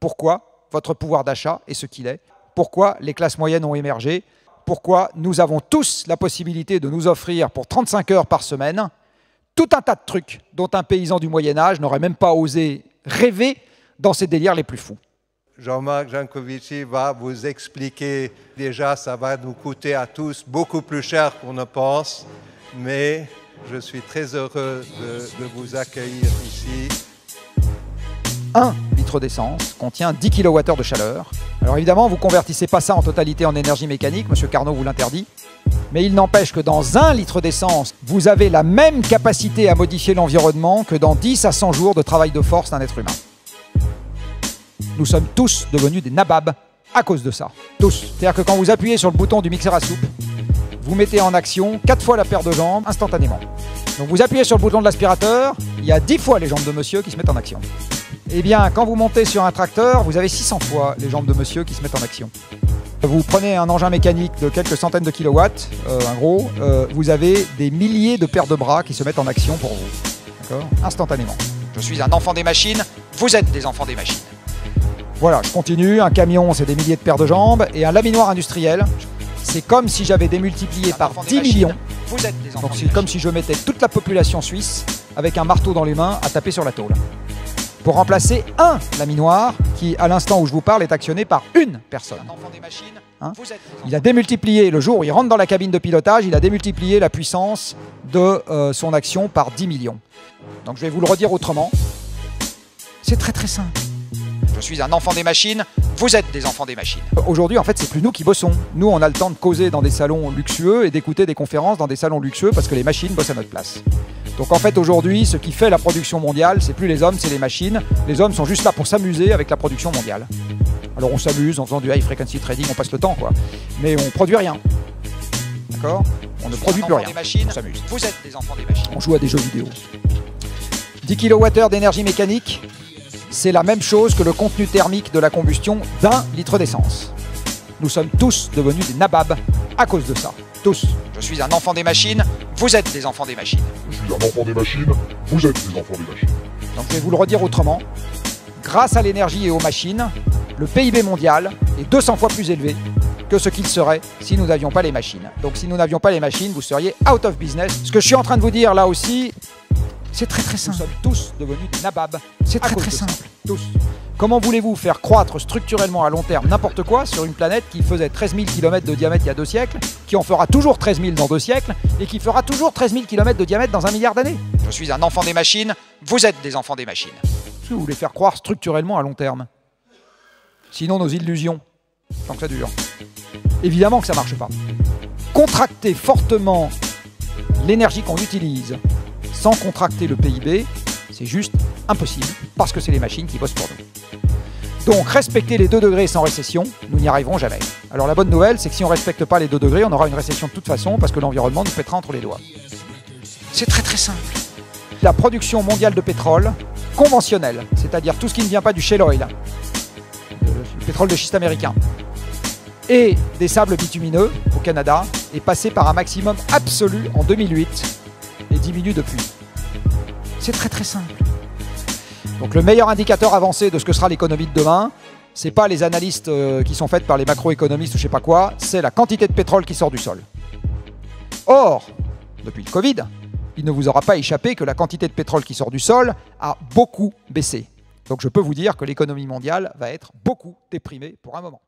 pourquoi votre pouvoir d'achat est ce qu'il est, pourquoi les classes moyennes ont émergé, pourquoi nous avons tous la possibilité de nous offrir pour 35 heures par semaine tout un tas de trucs dont un paysan du Moyen-Âge n'aurait même pas osé rêver dans ses délires les plus fous. Jean-Marc Jancovici va vous expliquer. Déjà, ça va nous coûter à tous beaucoup plus cher qu'on ne pense, mais je suis très heureux de vous accueillir ici. 1 litre d'essence contient 10 kWh de chaleur. Alors évidemment, vous ne convertissez pas ça en totalité en énergie mécanique, M. Carnot vous l'interdit, mais il n'empêche que dans 1 litre d'essence, vous avez la même capacité à modifier l'environnement que dans 10 à 100 jours de travail de force d'un être humain. Nous sommes tous devenus des nababs à cause de ça. Tous. C'est-à-dire que quand vous appuyez sur le bouton du mixeur à soupe, vous mettez en action 4 fois la paire de jambes instantanément. Donc vous appuyez sur le bouton de l'aspirateur, il y a 10 fois les jambes de monsieur qui se mettent en action. Eh bien, quand vous montez sur un tracteur, vous avez 600 fois les jambes de monsieur qui se mettent en action. Vous prenez un engin mécanique de quelques centaines de kilowatts, un gros, vous avez des milliers de paires de bras qui se mettent en action pour vous. D'accord ? Instantanément. Je suis un enfant des machines, vous êtes des enfants des machines. Voilà, je continue. Un camion, c'est des milliers de paires de jambes. Et un laminoir industriel, c'est comme si j'avais démultiplié par 10 millions. Vous êtes des enfants. Donc c'est comme si je mettais toute la population suisse avec un marteau dans les mains à taper sur la tôle. Pour remplacer un laminoir qui, à l'instant où je vous parle, est actionné par une personne. Hein ? Il a démultiplié, le jour où il rentre dans la cabine de pilotage, il a démultiplié la puissance de son action par 10 millions. Donc je vais vous le redire autrement. C'est très très simple. Je suis un enfant des machines, vous êtes des enfants des machines. Aujourd'hui, en fait, c'est plus nous qui bossons. Nous, on a le temps de causer dans des salons luxueux et d'écouter des conférences dans des salons luxueux parce que les machines bossent à notre place. Donc en fait, aujourd'hui, ce qui fait la production mondiale, c'est plus les hommes, c'est les machines. Les hommes sont juste là pour s'amuser avec la production mondiale. Alors on s'amuse en faisant du high frequency trading, on passe le temps, quoi. Mais on produit rien. D'accord ? On ne produit plus rien. On s'amuse. Vous êtes des enfants des machines. On joue à des jeux vidéo. 10 kWh d'énergie mécanique, c'est la même chose que le contenu thermique de la combustion d'1 litre d'essence. Nous sommes tous devenus des nababs à cause de ça. Tous. Je suis un enfant des machines, vous êtes des enfants des machines. Je suis un enfant des machines, vous êtes des enfants des machines. Donc je vais vous le redire autrement. Grâce à l'énergie et aux machines, le PIB mondial est 200 fois plus élevé que ce qu'il serait si nous n'avions pas les machines. Donc si nous n'avions pas les machines, vous seriez out of business. Ce que je suis en train de vous dire là aussi, c'est très très simple. Nous sommes tous devenus des nababs. C'est très très simple. Tous. Comment voulez-vous faire croître structurellement à long terme n'importe quoi sur une planète qui faisait 13 000 km de diamètre il y a 2 siècles, qui en fera toujours 13 000 dans 2 siècles, et qui fera toujours 13 000 km de diamètre dans 1 milliard d'années? Je suis un enfant des machines, vous êtes des enfants des machines. Est-ce que vous voulez faire croire structurellement à long terme? Sinon nos illusions, tant que ça dure. Évidemment que ça ne marche pas. Contracter fortement l'énergie qu'on utilise sans contracter le PIB, c'est juste impossible, parce que c'est les machines qui bossent pour nous. Donc respecter les 2 degrés sans récession, nous n'y arriverons jamais. Alors la bonne nouvelle, c'est que si on ne respecte pas les 2 degrés, on aura une récession de toute façon, parce que l'environnement nous pètera entre les doigts. C'est très très simple. La production mondiale de pétrole conventionnel, c'est-à-dire tout ce qui ne vient pas du shale oil, le pétrole de schiste américain, et des sables bitumineux au Canada, est passée par un maximum absolu en 2008 et diminue depuis. C'est très très simple. Donc le meilleur indicateur avancé de ce que sera l'économie de demain, c'est pas les analystes qui sont faites par les macroéconomistes ou je sais pas quoi, c'est la quantité de pétrole qui sort du sol. Or, depuis le Covid, il ne vous aura pas échappé que la quantité de pétrole qui sort du sol a beaucoup baissé. Donc je peux vous dire que l'économie mondiale va être beaucoup déprimée pour un moment.